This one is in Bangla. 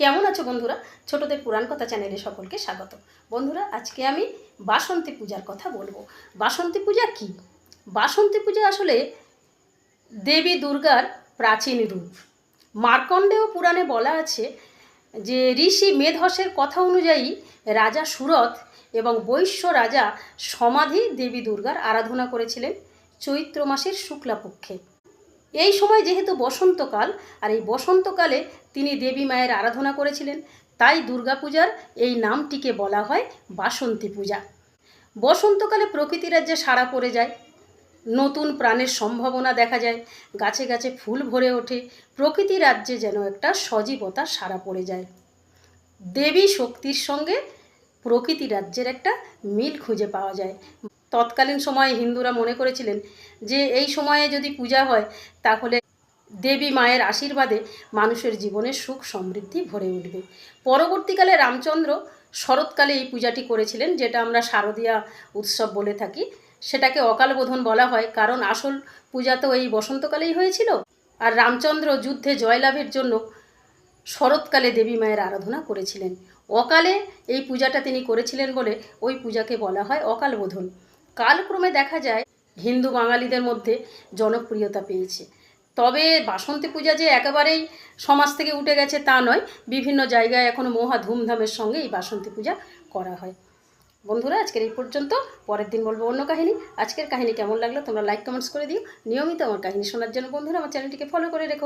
কেমন আছো বন্ধুরা? ছোটদের পুরাণ কথা চ্যানেলে সকলকে স্বাগত। বন্ধুরা, আজকে আমি বাসন্তী পূজার কথা বলবো। বাসন্তী পূজা কি? বাসন্তী পূজা আসলে দেবী দুর্গার প্রাচীন রূপ। মার্কণ্ডেয় পুরাণে বলা আছে যে ঋষি মেধসের কথা অনুযায়ী রাজা সুরথ এবং বৈশ্য রাজা সমাধি দেবী দুর্গার আরাধনা করেছিলেন চৈত্র মাসের শুক্লাপক্ষে। এই সময় যেহেতু বসন্তকাল, আর এই বসন্তকালে তিনি দেবী মায়ের আরাধনা করেছিলেন, তাই দুর্গাপূজার এই নামটিকে বলা হয় বাসন্তী পূজা। বসন্তকালে প্রকৃতি রাজ্যে সাড়া পড়ে যায়, নতুন প্রাণের সম্ভাবনা দেখা যায়, গাছে গাছে ফুল ভরে ওঠে, প্রকৃতি রাজ্যে যেন একটা সজীবতা সাড়া পড়ে যায়। দেবী শক্তির সঙ্গে প্রকৃতি রাজ্যের একটা মিল খুঁজে পাওয়া যায়। তৎকালীন সময়ে হিন্দুরা মনে করেছিলেন যে এই সময়ে যদি পূজা হয় তাহলে দেবী মায়ের আশীর্বাদে মানুষের জীবনে সুখ সমৃদ্ধি ভরে উঠবে। পরবর্তীকালে রামচন্দ্র শরৎকালে এই পূজাটি করেছিলেন, যেটা আমরা শারদীয়া উৎসব বলে থাকি। সেটাকে অকাল বোধন বলা হয়, কারণ আসল পূজা তো এই বসন্তকালেই হয়েছিল, আর রামচন্দ্র যুদ্ধে জয়লাভের জন্য শরৎকালে দেবী মায়ের আরাধনা করেছিলেন। অকালে এই পূজাটা তিনি করেছিলেন বলে ওই পূজাকে বলা হয় অকাল বোধন। কালক্রমে দেখা যায় হিন্দু বাঙালিদের মধ্যে জনপ্রিয়তা পেয়েছে। তবে বাসন্তী পূজা যে একেবারেই সমাজ থেকে উঠে গেছে তা নয়, বিভিন্ন জায়গায় এখনও মহা ধুমধামের সঙ্গে এই বাসন্তী পূজা করা হয়। বন্ধুরা, আজকের এই পর্যন্ত। পরের দিন বলবো অন্য কাহিনী। আজকের কাহিনী কেমন লাগলো তোমরা লাইক কমেন্টস করে দিও। নিয়মিত আমার কাহিনী শোনার জন্য বন্ধুরা আমার চ্যানেলটিকে ফলো করে রেখো।